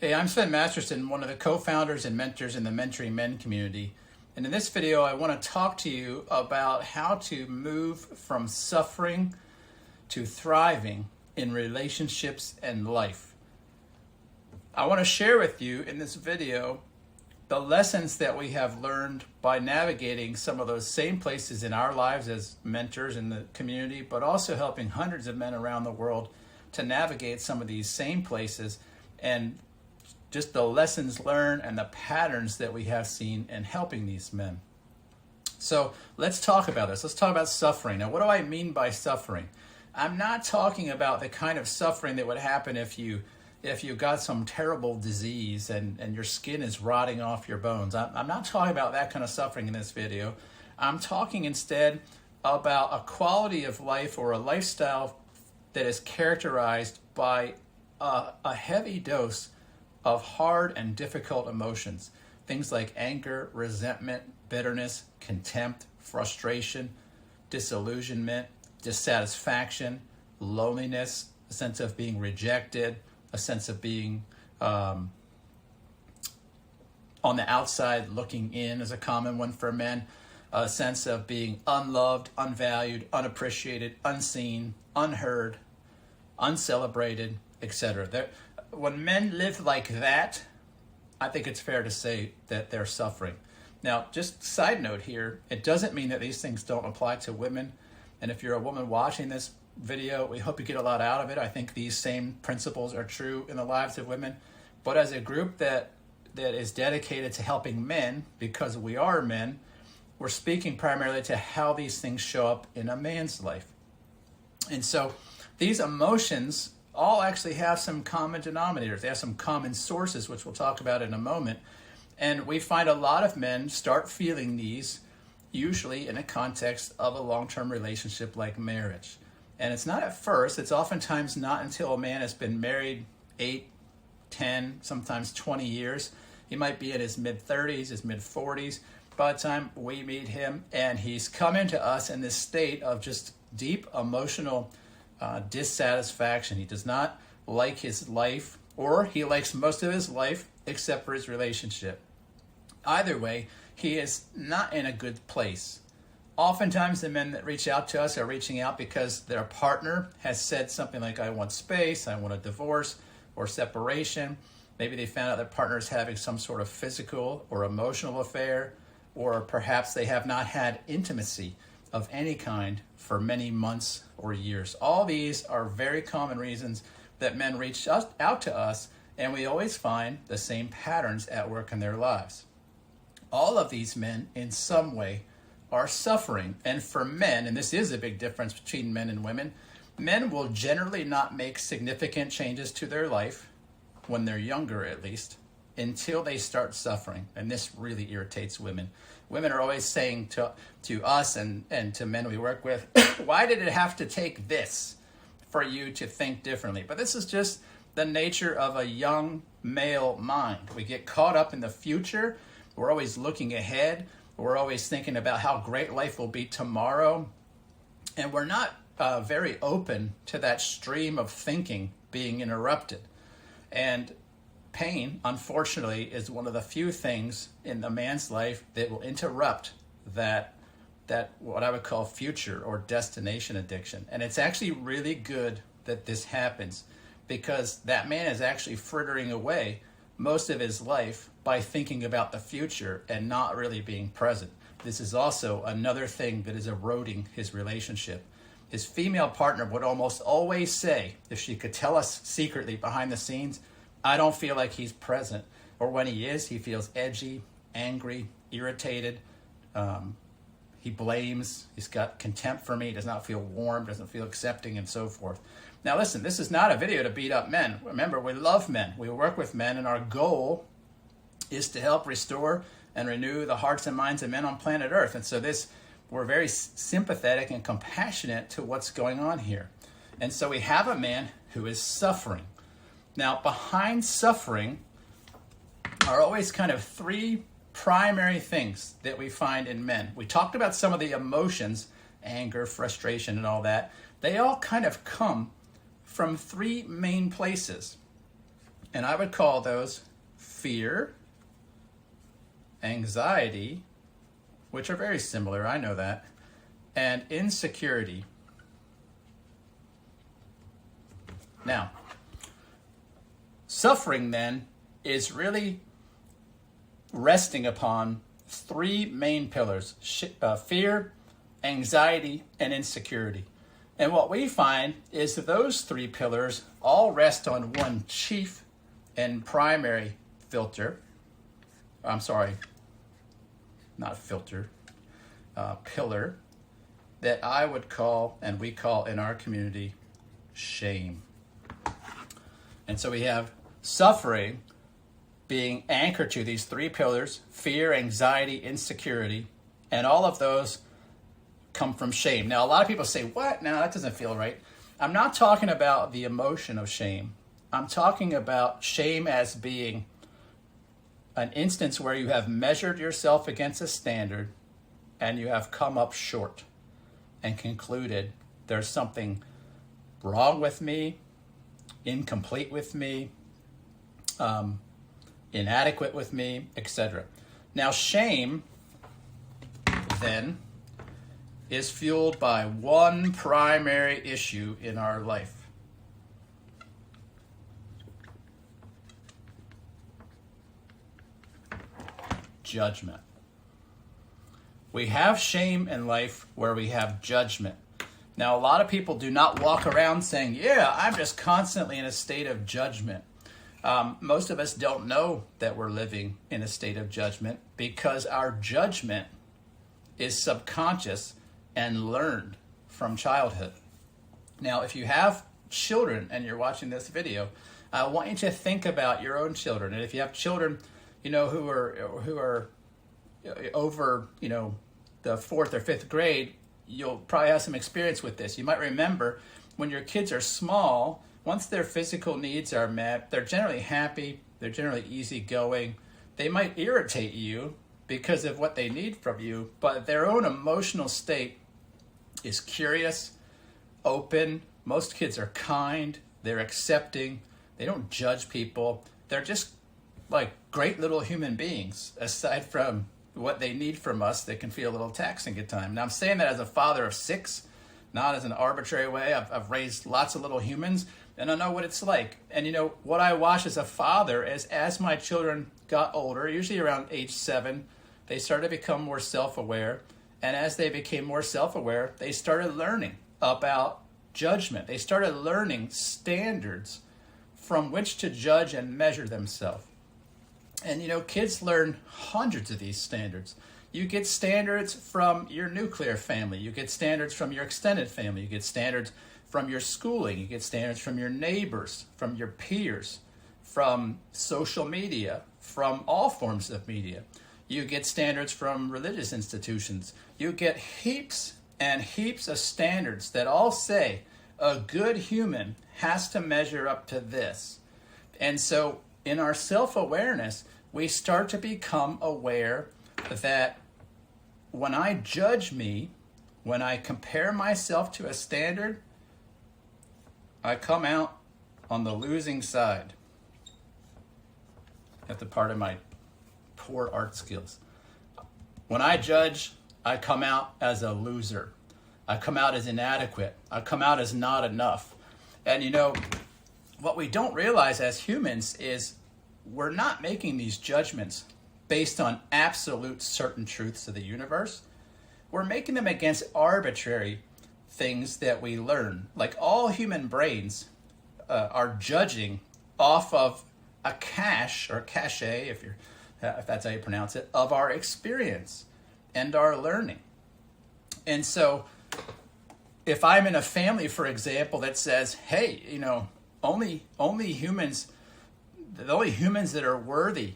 Hey, I'm Sven, one of the co-founders and mentors in the Mentoring Men community. And in this video, I want to talk to you about how to move from suffering to thriving in relationships and life. I want to share with you in this video the lessons that we have learned by navigating some of those same places in our lives as mentors in the community, but also helping hundreds of men around the world to navigate some of these same places, and just the lessons learned and the patterns that we have seen in helping these men. So let's talk about this. Let's talk about suffering. Now, what do I mean by suffering? I'm not talking about the kind of suffering that would happen if you got some terrible disease and your skin is rotting off your bones. I'm not talking about that kind of suffering in this video. I'm talking instead about a quality of life or a lifestyle that is characterized by a heavy dose of hard and difficult emotions. Things like anger, resentment, bitterness, contempt, frustration, disillusionment, dissatisfaction, loneliness, a sense of being rejected, a sense of being on the outside looking in is a common one for men, a sense of being unloved, unvalued, unappreciated, unseen, unheard, uncelebrated, etc. When men live like that, I think it's fair to say that they're suffering. Now, just side note here, it doesn't mean that these things don't apply to women. And if you're a woman watching this video, we hope you get a lot out of it. I think these same principles are true in the lives of women. But as a group that is dedicated to helping men, because we are men, we're speaking primarily to how these things show up in a man's life. And so these emotions all actually have some common denominators. They have some common sources, which we'll talk about in a moment. And we find a lot of men start feeling these usually in a context of a long-term relationship like marriage. And it's not at first, it's oftentimes not until a man has been married 8, 10, sometimes 20 years. He might be in his mid-30s, his mid-40s by the time we meet him, and he's come into us in this state of just deep emotional dissatisfaction. He does not like his life, or he likes most of his life except for his relationship. Either way, he is not in a good place. Oftentimes the men that reach out to us are reaching out because their partner has said something like, I want space, I want a divorce or separation. Maybe they found out their partner is having some sort of physical or emotional affair, or perhaps they have not had intimacy of any kind for many months or years. All these are very common reasons that men reach out to us, and we always find the same patterns at work in their lives. All of these men, in some way, are suffering. And for men, and this is a big difference between men and women, men will generally not make significant changes to their life, when they're younger at least, until they start suffering. And this really irritates women. Women are always saying to us and to men we work with, why did it have to take this for you to think differently? But this is just the nature of a young male mind. We get caught up in the future. We're always looking ahead. We're always thinking about how great life will be tomorrow. And we're not very open to that stream of thinking being interrupted. And pain, unfortunately, is one of the few things in a man's life that will interrupt that what I would call future or destination addiction. And it's actually really good that this happens, because that man is actually frittering away most of his life by thinking about the future and not really being present. This is also another thing that is eroding his relationship. His female partner would almost always say, if she could tell us secretly behind the scenes, I don't feel like he's present. Or when he is, he feels edgy, angry, irritated. He blames. He's got contempt for me. He does not feel warm, doesn't feel accepting, and so forth. Now listen, this is not a video to beat up men. Remember, we love men. We work with men, and our goal is to help restore and renew the hearts and minds of men on planet Earth. And so we're very sympathetic and compassionate to what's going on here. And so we have a man who is suffering. Now, behind suffering are always kind of three primary things that we find in men. We talked about some of the emotions, anger, frustration, and all that. They all kind of come from three main places. And I would call those fear, anxiety, which are very similar, I know that, and insecurity. Now, suffering then is really resting upon three main pillars: fear, anxiety, and insecurity. And what we find is that those three pillars all rest on one chief and primary filter. I'm sorry, not filter, pillar, that I would call, and we call in our community, shame. And so we have suffering being anchored to these three pillars: fear, anxiety, insecurity, and all of those come from shame. Now, a lot of people say, what? Now, that doesn't feel right. I'm not talking about the emotion of shame. I'm talking about shame as being an instance where you have measured yourself against a standard and you have come up short and concluded there's something wrong with me, incomplete with me, inadequate with me, etc. Now, shame then is fueled by one primary issue in our life. Judgment. We have shame in life where we have judgment. Now, a lot of people do not walk around saying, yeah, I'm just constantly in a state of judgment. Most of us don't know that we're living in a state of judgment because our judgment is subconscious and learned from childhood. Now, if you have children and you're watching this video, I want you to think about your own children. And if you have children, who are over, the 4th or 5th grade, you'll probably have some experience with this. You might remember when your kids are small, once their physical needs are met, they're generally happy, they're generally easygoing. They might irritate you because of what they need from you, but their own emotional state is curious, open. Most kids are kind, they're accepting, they don't judge people. They're just like great little human beings, aside from what they need from us that can feel a little taxing at times. Now, I'm saying that as a father of 6, not as an arbitrary way. I've raised lots of little humans, and I know what it's like. And what I watched as a father is as my children got older, usually around age 7, they started to become more self-aware. And as they became more self-aware, they started learning about judgment. They started learning standards from which to judge and measure themselves. And kids learn hundreds of these standards. You get standards from your nuclear family. You get standards from your extended family. You get standards from your schooling. You get standards from your neighbors, from your peers, from social media, from all forms of media. You get standards from religious institutions. You get heaps and heaps of standards that all say a good human has to measure up to this. And so in our self-awareness, we start to become aware that when I judge me, when I compare myself to a standard, I come out on the losing side. That's a part of my poor art skills. When I judge, I come out as a loser. I come out as inadequate. I come out as not enough. And what we don't realize as humans is we're not making these judgments based on absolute certain truths of the universe. We're making them against arbitrary things that we learn. Like all human brains are judging off of a cache or cache, if that's how you pronounce it, of our experience and our learning. And so if I'm in a family, for example, that says, hey, only humans that are worthy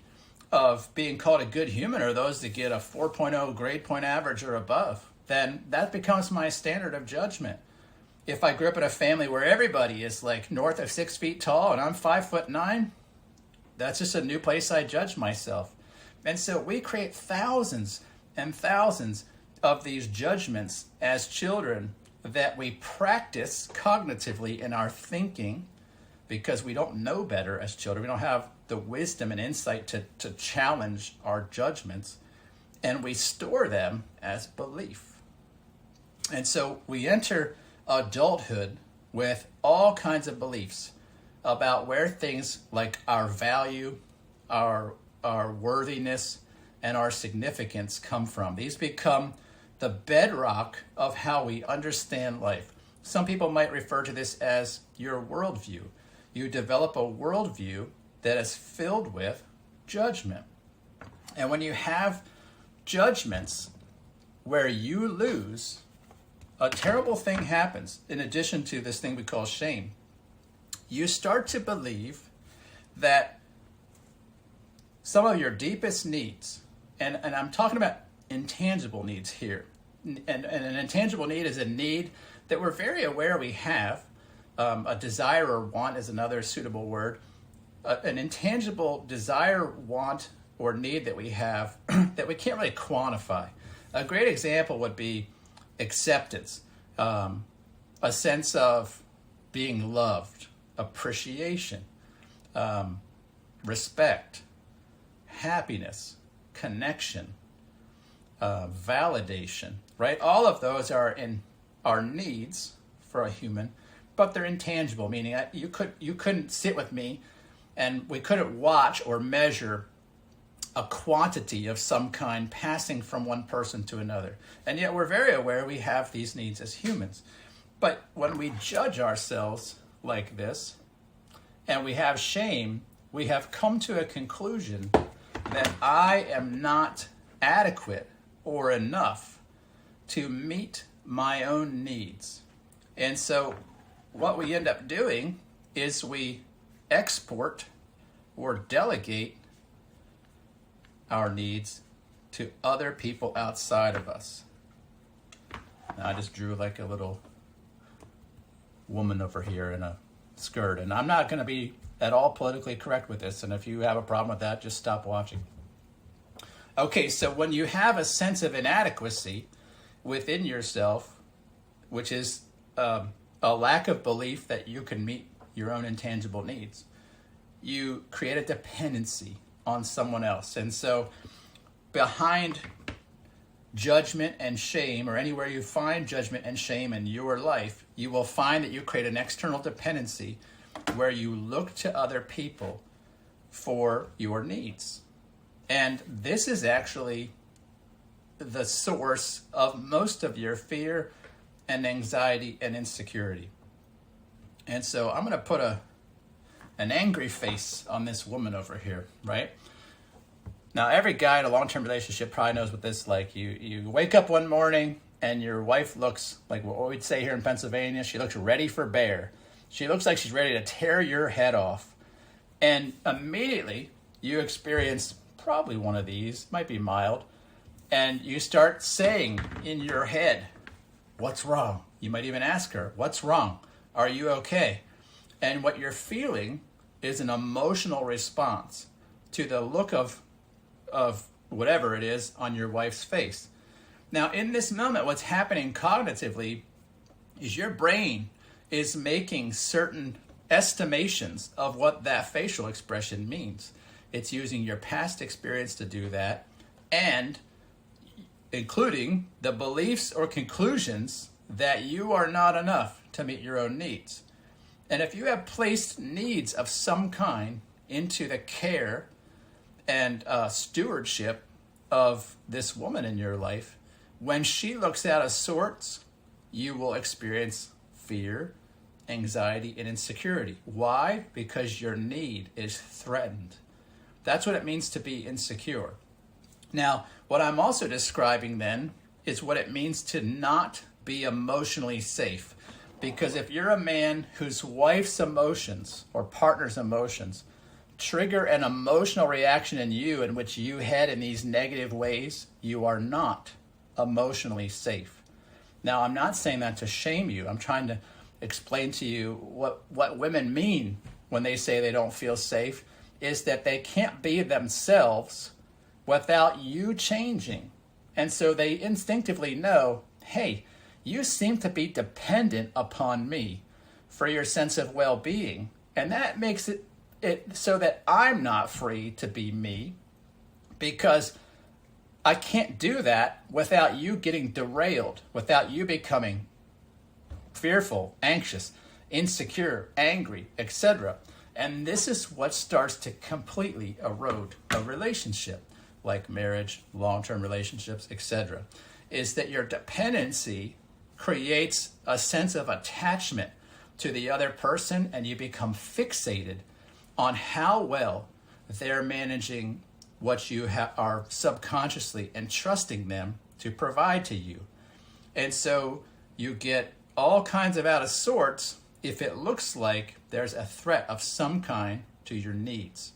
of being called a good human are those that get a 4.0 grade point average or above, then that becomes my standard of judgment. If I grew up in a family where everybody is like north of 6 feet tall and I'm 5'9", that's just a new place I judge myself. And so we create thousands and thousands of these judgments as children that we practice cognitively in our thinking, because we don't know better as children. We don't have the wisdom and insight to challenge our judgments, and we store them as belief. And so we enter adulthood with all kinds of beliefs about where things like our value, our worthiness, and our significance come from. These become the bedrock of how we understand life. Some people might refer to this as your worldview. You develop a worldview that is filled with judgment. And when you have judgments where you lose, a terrible thing happens in addition to this thing we call shame. You start to believe that some of your deepest needs, and I'm talking about intangible needs here, and an intangible need is a need that we're very aware we have. A desire or want is another suitable word. An intangible desire, want, or need that we have that we can't really quantify. A great example would be acceptance, a sense of being loved, appreciation, respect, happiness, connection, validation, right? All of those are in our needs for a human, but they're intangible, meaning you couldn't sit with me and we couldn't watch or measure a quantity of some kind passing from one person to another. And yet we're very aware we have these needs as humans. But when we judge ourselves like this and we have shame, we have come to a conclusion that I am not adequate or enough to meet my own needs. And so what we end up doing is we export or delegate our needs to other people outside of us. Now, I just drew like a little woman over here in a skirt, and I'm not going to be at all politically correct with this, and if you have a problem with that, just stop watching. Okay, so when you have a sense of inadequacy within yourself, which is a lack of belief that you can meet your own intangible needs, you create a dependency on someone else. And so behind judgment and shame, or anywhere you find judgment and shame in your life, you will find that you create an external dependency where you look to other people for your needs. And this is actually the source of most of your fear and anxiety and insecurity. And so I'm going to put an angry face on this woman over here, right? Now, every guy in a long-term relationship probably knows what this is like. You wake up one morning and your wife looks like what we'd say here in Pennsylvania. She looks ready for bear. She looks like she's ready to tear your head off. And immediately you experience probably one of these, might be mild, and you start saying in your head, what's wrong? You might even ask her, what's wrong? Are you okay? And what you're feeling is an emotional response to the look of whatever it is on your wife's face. Now, in this moment, what's happening cognitively is your brain is making certain estimations of what that facial expression means. It's using your past experience to do that, and including the beliefs or conclusions that you are not enough to meet your own needs. And if you have placed needs of some kind into the care and stewardship of this woman in your life, when she looks out of sorts, you will experience fear, anxiety, and insecurity. Why? Because your need is threatened. That's what it means to be insecure. Now, what I'm also describing then is what it means to not be emotionally safe. Because if you're a man whose wife's emotions or partner's emotions trigger an emotional reaction in you in which you head in these negative ways, you are not emotionally safe. Now, I'm not saying that to shame you. I'm trying to explain to you what women mean when they say they don't feel safe, is that they can't be themselves without you changing. And so they instinctively know, hey, you seem to be dependent upon me for your sense of well-being. And that makes it so that I'm not free to be me, because I can't do that without you getting derailed, without you becoming fearful, anxious, insecure, angry, etc. And this is what starts to completely erode a relationship, like marriage, long-term relationships, etc. Is that your dependency creates a sense of attachment to the other person, and you become fixated on how well they're managing what you are subconsciously entrusting them to provide to you. And so you get all kinds of out of sorts if it looks like there's a threat of some kind to your needs.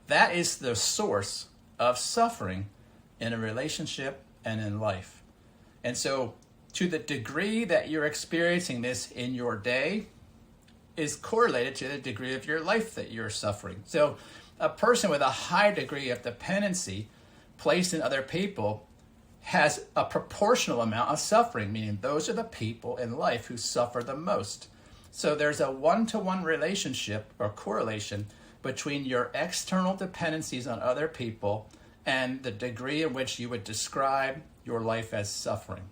That is the source of suffering in a relationship and in life. And so to the degree that you're experiencing this in your day is correlated to the degree of your life that you're suffering. So a person with a high degree of dependency placed in other people has a proportional amount of suffering, meaning those are the people in life who suffer the most. So there's a one-to-one relationship or correlation between your external dependencies on other people and the degree in which you would describe your life as suffering.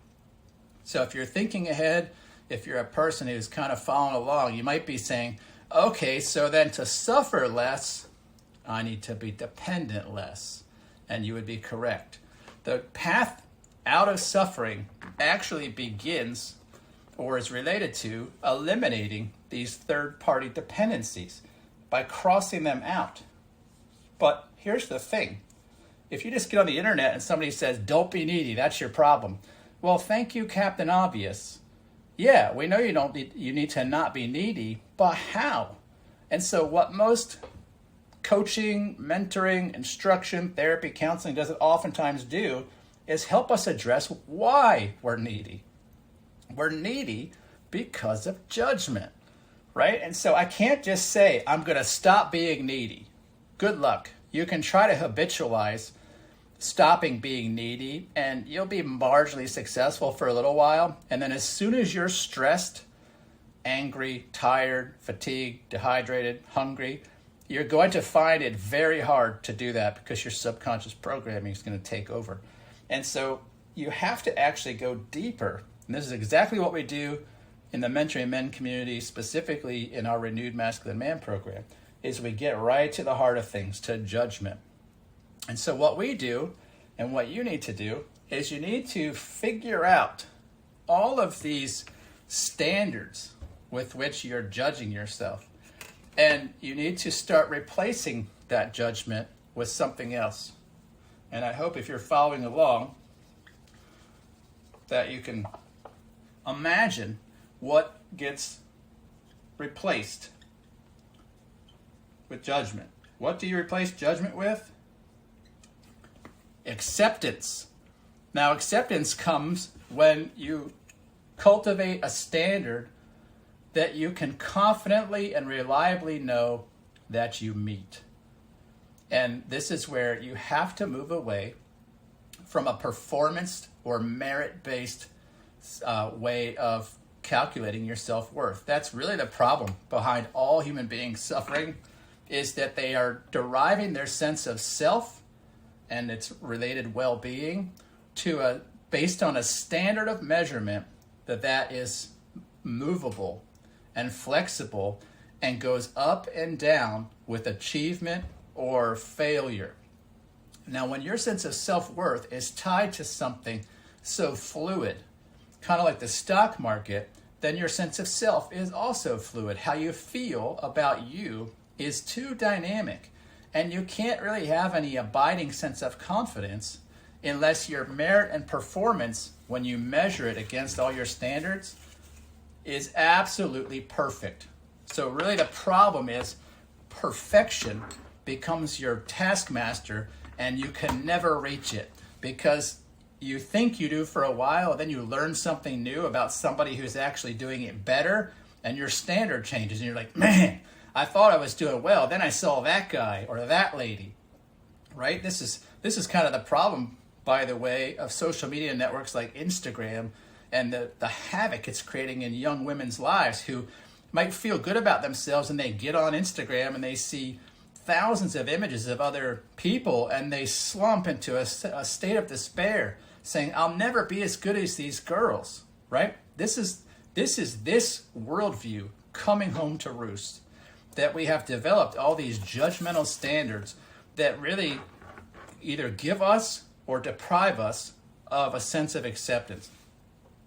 So if you're thinking ahead, if you're a person who's kind of following along, you might be saying, okay, so then to suffer less, I need to be dependent less. And you would be correct. The path out of suffering actually begins or is related to eliminating these third-party dependencies by crossing them out. But here's the thing. If you just get on the internet and somebody says, don't be needy, that's your problem. Well, thank you, Captain Obvious. Yeah, we know you need to not be needy, but how? And so what most coaching, mentoring, instruction, therapy, counseling doesn't oftentimes do is help us address why we're needy. We're needy because of judgment, right? And so I can't just say, I'm going to stop being needy. Good luck. You can try to habitualize stopping being needy, and you'll be marginally successful for a little while. And then as soon as you're stressed, angry, tired, fatigued, dehydrated, hungry, you're going to find it very hard to do that because your subconscious programming is going to take over. And so you have to actually go deeper. And this is exactly what we do in the Mentoring Men community, specifically in our Renewed Masculine Man program, is we get right to the heart of things, to judgment. And so what we do, and what you need to do, is you need to figure out all of these standards with which you're judging yourself. And you need to start replacing that judgment with something else. And I hope if you're following along that you can imagine what gets replaced with judgment. What do you replace judgment with? Acceptance. Now, acceptance comes when you cultivate a standard that you can confidently and reliably know that you meet. And this is where you have to move away from a performance or merit-based way of calculating your self-worth. That's really the problem behind all human beings suffering, is that they are deriving their sense of self and its related well-being based on a standard of measurement that is movable and flexible and goes up and down with achievement or failure. Now, when your sense of self-worth is tied to something so fluid, kind of like the stock market, then your sense of self is also fluid. How you feel about you is too dynamic, and you can't really have any abiding sense of confidence unless your merit and performance, when you measure it against all your standards, is absolutely perfect. So really the problem is perfection becomes your taskmaster, and you can never reach it because you think you do for a while, and then you learn something new about somebody who's actually doing it better, and your standard changes, and you're like, man, I thought I was doing well, then I saw that guy or that lady, right? This is kind of the problem, by the way, of social media networks like Instagram and the havoc it's creating in young women's lives who might feel good about themselves, and they get on Instagram and they see thousands of images of other people, and they slump into a state of despair, saying, I'll never be as good as these girls, right? This is this worldview coming home to roost, that we have developed all these judgmental standards that really either give us or deprive us of a sense of acceptance.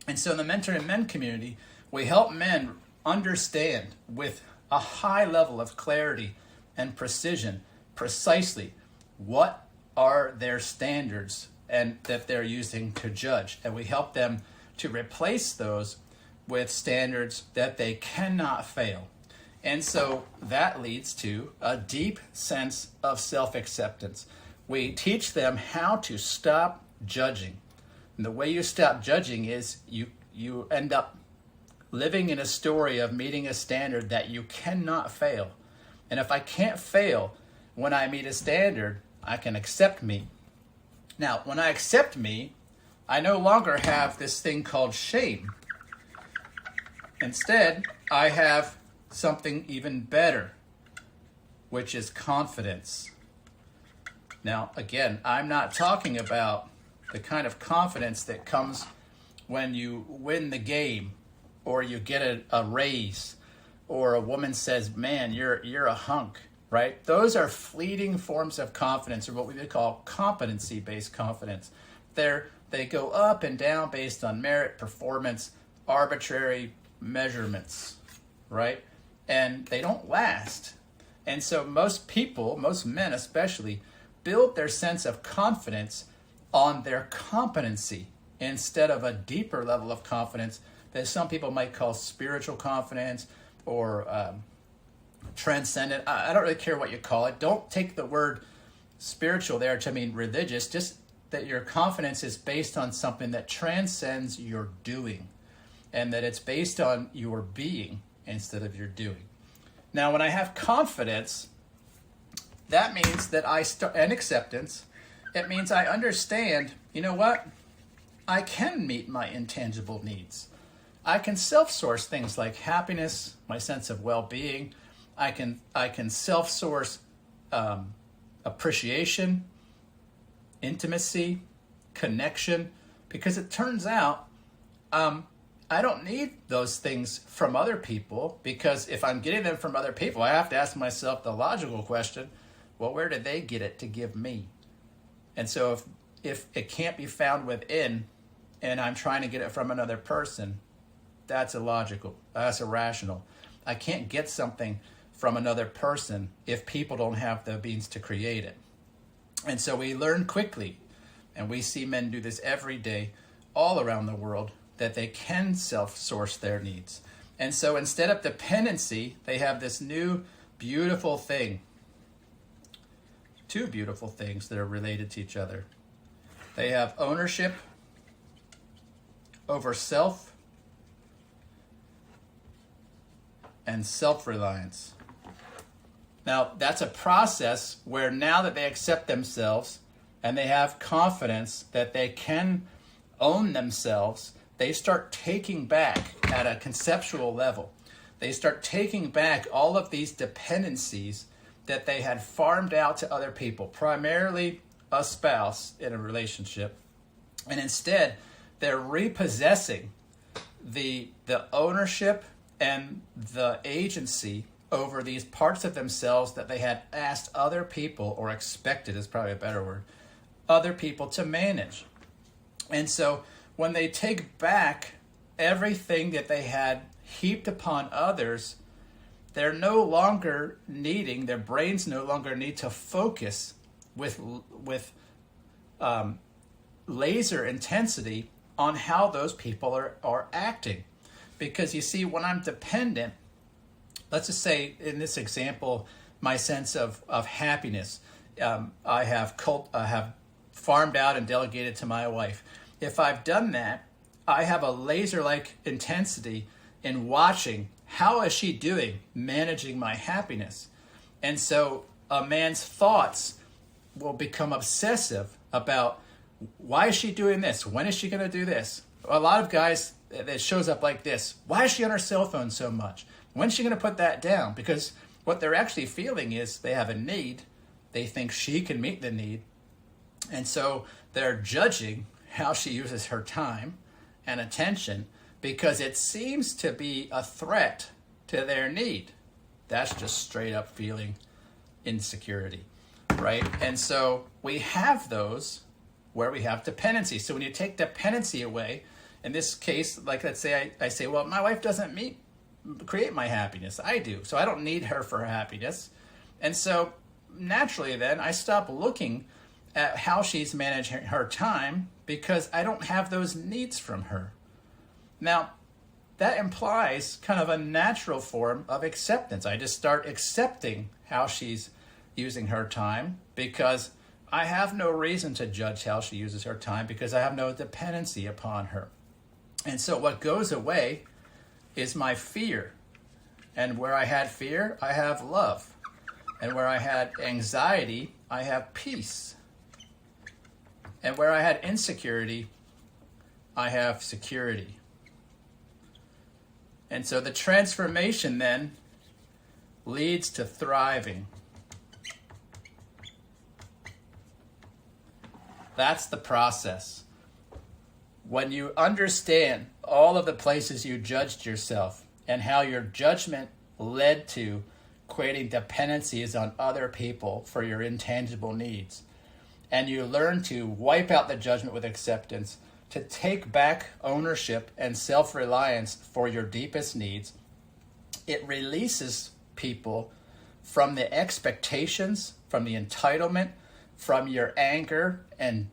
And so in the Mentor and Men community, we help men understand with a high level of clarity and precision precisely what are their standards and that they're using to judge. And we help them to replace those with standards that they cannot fail. And so that leads to a deep sense of self-acceptance. We teach them how to stop judging. And the way you stop judging is you end up living in a story of meeting a standard that you cannot fail. And if I can't fail when I meet a standard, I can accept me. Now, when I accept me, I no longer have this thing called shame. Instead, I have something even better, which is confidence. Now, again, I'm not talking about the kind of confidence that comes when you win the game, or you get a raise, or a woman says, man, you're a hunk, right? Those are fleeting forms of confidence, or what we would call competency-based confidence. They go up and down based on merit, performance, arbitrary measurements, right? And they don't last. And so most people, most men especially, build their sense of confidence on their competency instead of a deeper level of confidence that some people might call spiritual confidence or transcendent. I don't really care what you call it. Don't take the word spiritual there to mean religious, just that your confidence is based on something that transcends your doing, and that it's based on your being instead of your doing. Now, when I have confidence, that means that and acceptance, it means I understand, you know what? I can meet my intangible needs. I can self-source things like happiness, my sense of well-being. I can self-source appreciation, intimacy, connection, because it turns out I don't need those things from other people, because if I'm getting them from other people, I have to ask myself the logical question, well, where did they get it to give me? And so if it can't be found within, and I'm trying to get it from another person, that's illogical, that's irrational. I can't get something from another person if people don't have the means to create it. And so we learn quickly, and we see men do this every day all around the world, that they can self-source their needs. And so instead of dependency, they have this new beautiful thing. Two beautiful things that are related to each other. They have ownership over self and self-reliance. Now, that's a process where now that they accept themselves and they have confidence that they can own themselves, they start taking back at a conceptual level. They start taking back all of these dependencies that they had farmed out to other people, primarily a spouse in a relationship. And instead, they're repossessing the ownership and the agency over these parts of themselves that they had asked other people, or expected is probably a better word, other people to manage. And so when they take back everything that they had heaped upon others, they're no longer needing, their brains no longer need to focus with laser intensity on how those people are acting. Because you see, when I'm dependent, let's just say in this example, my sense of happiness, I have farmed out and delegated to my wife. If I've done that, I have a laser-like intensity in watching how is she doing managing my happiness. And so a man's thoughts will become obsessive about, why is she doing this? When is she going to do this? A lot of guys, it shows up like this. Why is she on her cell phone so much? When's she going to put that down? Because what they're actually feeling is they have a need. They think she can meet the need. And so they're judging how she uses her time and attention because it seems to be a threat to their need. That's just straight up feeling insecurity, right? And so we have those where we have dependency. So when you take dependency away, in this case, like let's say I say, well, my wife doesn't create my happiness. I do. So I don't need her for her happiness. And so naturally then I stop looking at how she's managing her time because I don't have those needs from her. Now, that implies kind of a natural form of acceptance. I just start accepting how she's using her time because I have no reason to judge how she uses her time because I have no dependency upon her. And so what goes away is my fear. And where I had fear, I have love. And where I had anxiety, I have peace. And where I had insecurity, I have security. And so the transformation then leads to thriving. That's the process. When you understand all of the places you judged yourself and how your judgment led to creating dependencies on other people for your intangible needs, and you learn to wipe out the judgment with acceptance, to take back ownership and self-reliance for your deepest needs, it releases people from the expectations, from the entitlement, from your anger and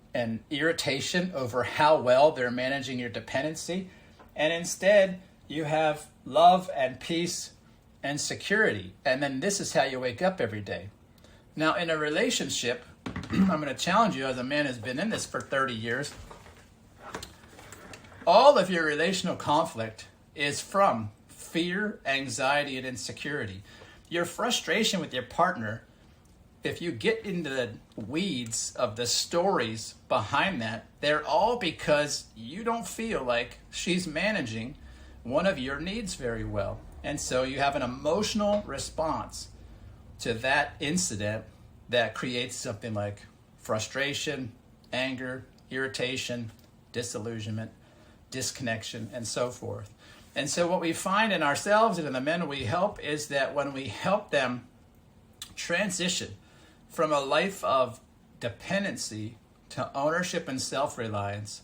irritation over how well they're managing your dependency. And instead, you have love and peace and security. And then this is how you wake up every day. Now, in a relationship, I'm going to challenge you as a man who's been in this for 30 years. All of your relational conflict is from fear, anxiety, and insecurity. Your frustration with your partner, if you get into the weeds of the stories behind that, they're all because you don't feel like she's managing one of your needs very well. And so you have an emotional response to that incident that creates something like frustration, anger, irritation, disillusionment, disconnection, and so forth. And so what we find in ourselves and in the men we help is that when we help them transition from a life of dependency to ownership and self-reliance,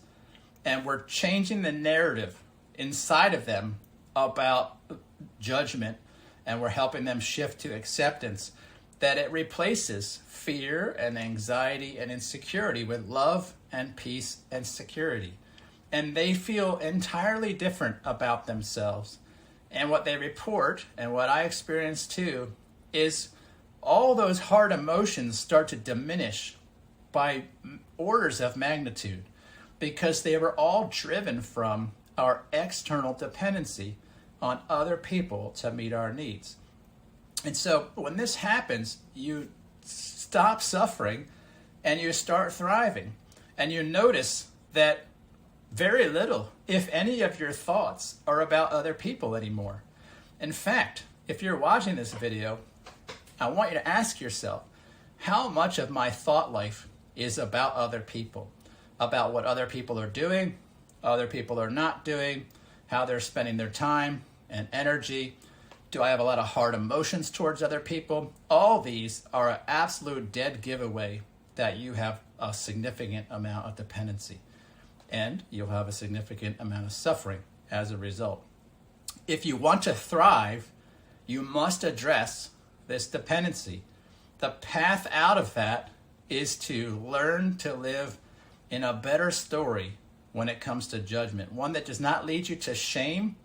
and we're changing the narrative inside of them about judgment, and we're helping them shift to acceptance, that it replaces fear and anxiety and insecurity with love and peace and security. And they feel entirely different about themselves. And what they report, and what I experience too, is all those hard emotions start to diminish by orders of magnitude because they were all driven from our external dependency on other people to meet our needs. And so when this happens, you stop suffering and you start thriving. And you notice that very little, if any, of your thoughts are about other people anymore. In fact, if you're watching this video, I want you to ask yourself, how much of my thought life is about other people? About what other people are doing, other people are not doing, how they're spending their time and energy. Do I have a lot of hard emotions towards other people? All these are an absolute dead giveaway that you have a significant amount of dependency. And you'll have a significant amount of suffering as a result. If you want to thrive, you must address this dependency. The path out of that is to learn to live in a better story when it comes to judgment. One that does not lead you to shame,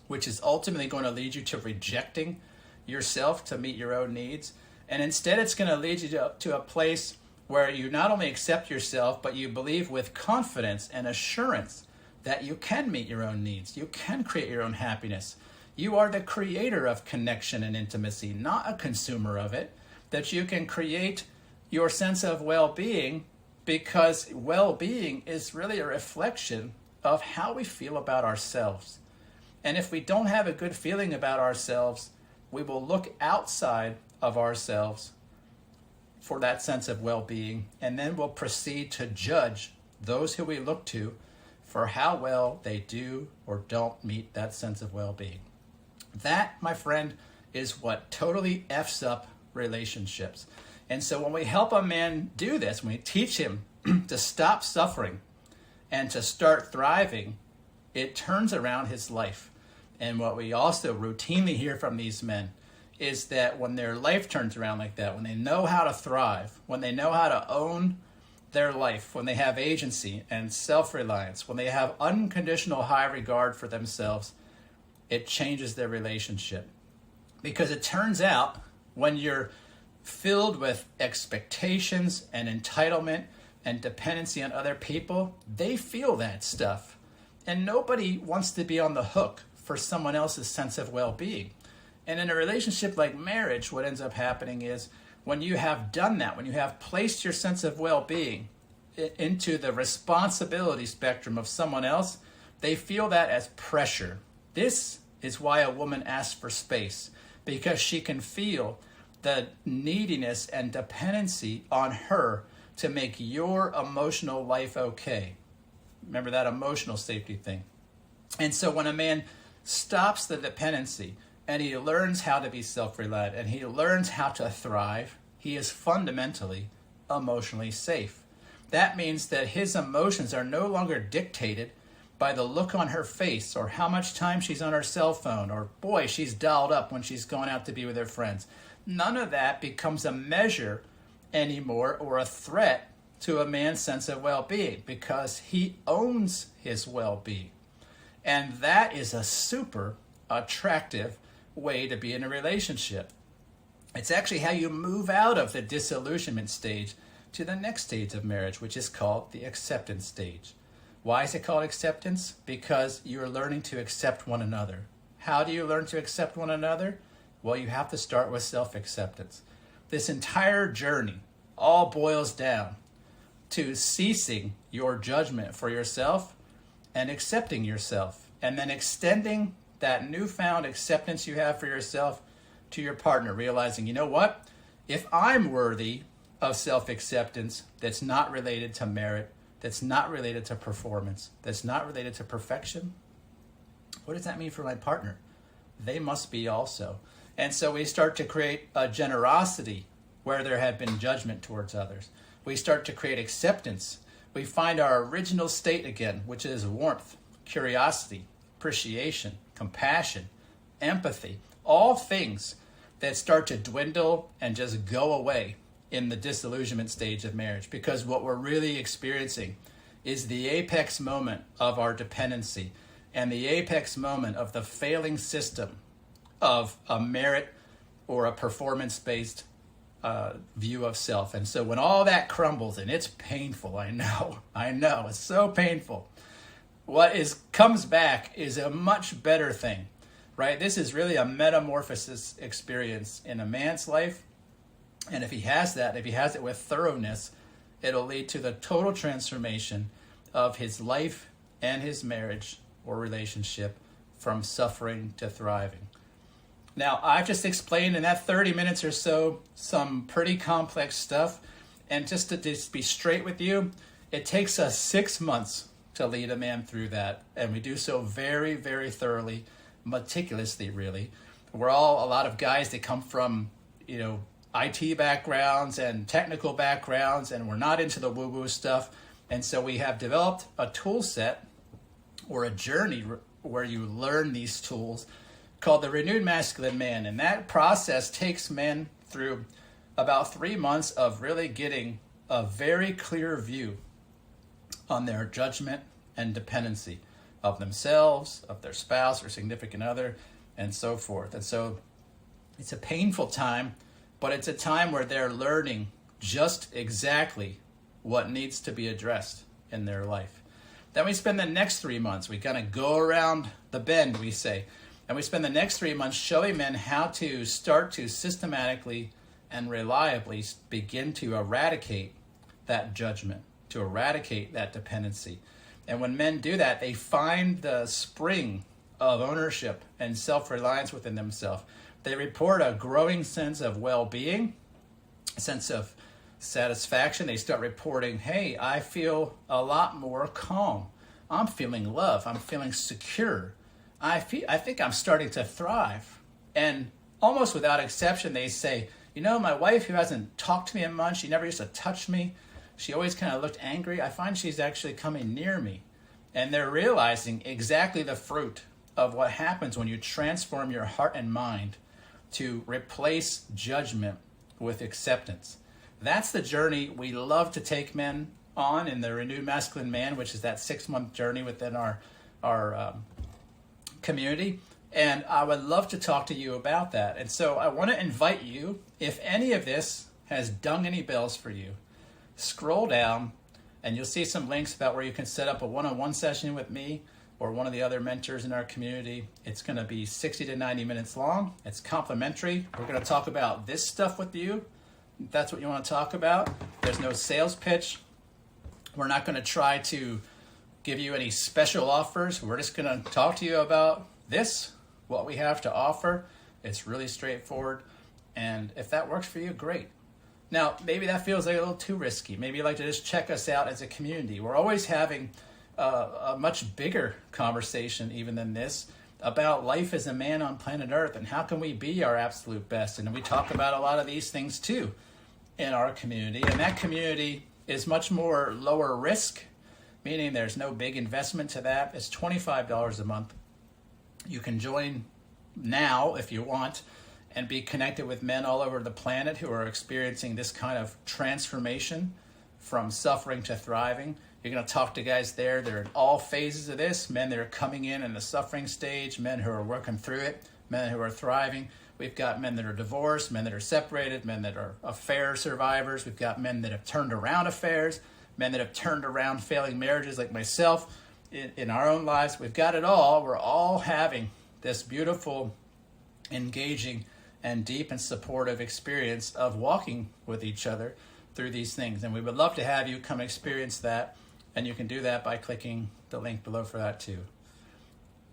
which is ultimately going to lead you to rejecting yourself to meet your own needs. And instead, it's going to lead you to a place where you not only accept yourself, but you believe with confidence and assurance that you can meet your own needs. You can create your own happiness. You are the creator of connection and intimacy, not a consumer of it. That you can create your sense of well-being, because well-being is really a reflection of how we feel about ourselves. And if we don't have a good feeling about ourselves, we will look outside of ourselves for that sense of well-being, and then we'll proceed to judge those who we look to for how well they do or don't meet that sense of well-being. That, my friend, is what totally F's up relationships. And so when we help a man do this, when we teach him to stop suffering and to start thriving, it turns around his life. And what we also routinely hear from these men is that when their life turns around like that, when they know how to thrive, when they know how to own their life, when they have agency and self-reliance, when they have unconditional high regard for themselves, it changes their relationship. Because it turns out when you're filled with expectations and entitlement and dependency on other people, they feel that stuff. And nobody wants to be on the hook for someone else's sense of well-being. And in a relationship like marriage, what ends up happening is when you have done that, when you have placed your sense of well-being into the responsibility spectrum of someone else, they feel that as pressure. This is why a woman asks for space, because she can feel the neediness and dependency on her to make your emotional life okay. Remember that emotional safety thing. And so when a man stops the dependency and he learns how to be self-reliant and he learns how to thrive, he is fundamentally emotionally safe. That means that his emotions are no longer dictated by the look on her face or how much time she's on her cell phone or, boy, she's dialed up when she's going out to be with her friends. None of that becomes a measure anymore or a threat to a man's sense of well-being because he owns his well-being. And that is a super attractive way to be in a relationship. It's actually how you move out of the disillusionment stage to the next stage of marriage, which is called the acceptance stage. Why is it called acceptance? Because you're learning to accept one another. How do you learn to accept one another? Well, you have to start with self-acceptance. This entire journey all boils down to ceasing your judgment for yourself and accepting yourself, and then extending that newfound acceptance you have for yourself to your partner, realizing, you know what? If I'm worthy of self-acceptance that's not related to merit, that's not related to performance, that's not related to perfection, what does that mean for my partner? They must be also. And so we start to create a generosity where there had been judgment towards others. We start to create acceptance. We find our original state again, which is warmth, curiosity, appreciation, compassion, empathy, all things that start to dwindle and just go away in the disillusionment stage of marriage, because what we're really experiencing is the apex moment of our dependency and the apex moment of the failing system of a merit or a performance-based view of self. And so when all that crumbles, and it's painful, I know, it's so painful, what comes back is a much better thing, right? This is really a metamorphosis experience in a man's life. And if he has it with thoroughness, it'll lead to the total transformation of his life and his marriage or relationship from suffering to thriving. Now, I've just explained in that 30 minutes or so some pretty complex stuff. And just to be straight with you, it takes us 6 months to lead a man through that. And we do so very, very thoroughly, meticulously, really. We're all a lot of guys that come from, IT backgrounds and technical backgrounds, and we're not into the woo-woo stuff. And so we have developed a tool set or a journey where you learn these tools called the Renewed Masculine Man. And that process takes men through about 3 months of really getting a very clear view on their judgment and dependency of themselves, of their spouse or significant other, and so forth. And so it's a painful time, but it's a time where they're learning just exactly what needs to be addressed in their life. Then we spend the next 3 months, we kind of go around the bend, we say, and we spend the next 3 months showing men how to start to systematically and reliably begin to eradicate that judgment, to eradicate that dependency. And when men do that, they find the spring of ownership and self-reliance within themselves. They report a growing sense of well-being, a sense of satisfaction. They start reporting, hey, I feel a lot more calm. I'm feeling love. I'm feeling secure. I think I'm starting to thrive. And almost without exception, they say, you know, my wife, who hasn't talked to me much, she never used to touch me, she always kind of looked angry, I find she's actually coming near me. And they're realizing exactly the fruit of what happens when you transform your heart and mind to replace judgment with acceptance. That's the journey we love to take men on in the Renewed Masculine Man, which is that 6-month journey within our community. And I would love to talk to you about that. And so I want to invite you, if any of this has dung any bells for you, scroll down and you'll see some links about where you can set up a one-on-one session with me or one of the other mentors in our community. It's going to be 60 to 90 minutes long. It's complimentary. We're going to talk about this stuff with you. If that's what you want to talk about. There's no sales pitch. We're not going to try to give you any special offers. We're just going to talk to you about this, what we have to offer. It's really straightforward. And if that works for you, great. Now, maybe that feels like a little too risky. Maybe you'd like to just check us out as a community. We're always having a much bigger conversation even than this about life as a man on planet Earth and how can we be our absolute best. And we talk about a lot of these things too in our community. And that community is much more lower risk, meaning there's no big investment to that. It's $25 a month. You can join now if you want and be connected with men all over the planet who are experiencing this kind of transformation from suffering to thriving. You're going to talk to guys there. They're in all phases of this. Men that are coming in the suffering stage, men who are working through it, men who are thriving. We've got men that are divorced, men that are separated, men that are affair survivors. We've got men that have turned around affairs, men that have turned around failing marriages like myself in our own lives. We've got it all. We're all having this beautiful, engaging, and deep and supportive experience of walking with each other through these things. And we would love to have you come experience that. And you can do that by clicking the link below for that too.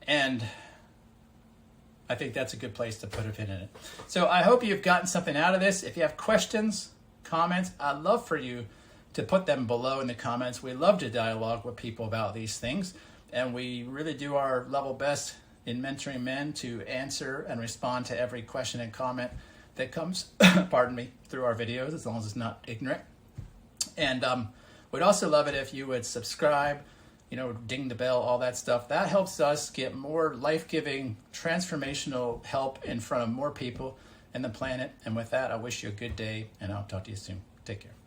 And I think that's a good place to put a pin in it. So I hope you've gotten something out of this. If you have questions, comments, I'd love for you to put them below in the comments. We love to dialogue with people about these things. And we really do our level best in mentoring men to answer and respond to every question and comment that comes, pardon me, through our videos, as long as it's not ignorant. And we'd also love it if you would subscribe, ding the bell, all that stuff. That helps us get more life-giving, transformational help in front of more people in the planet. And with that, I wish you a good day, and I'll talk to you soon. Take care.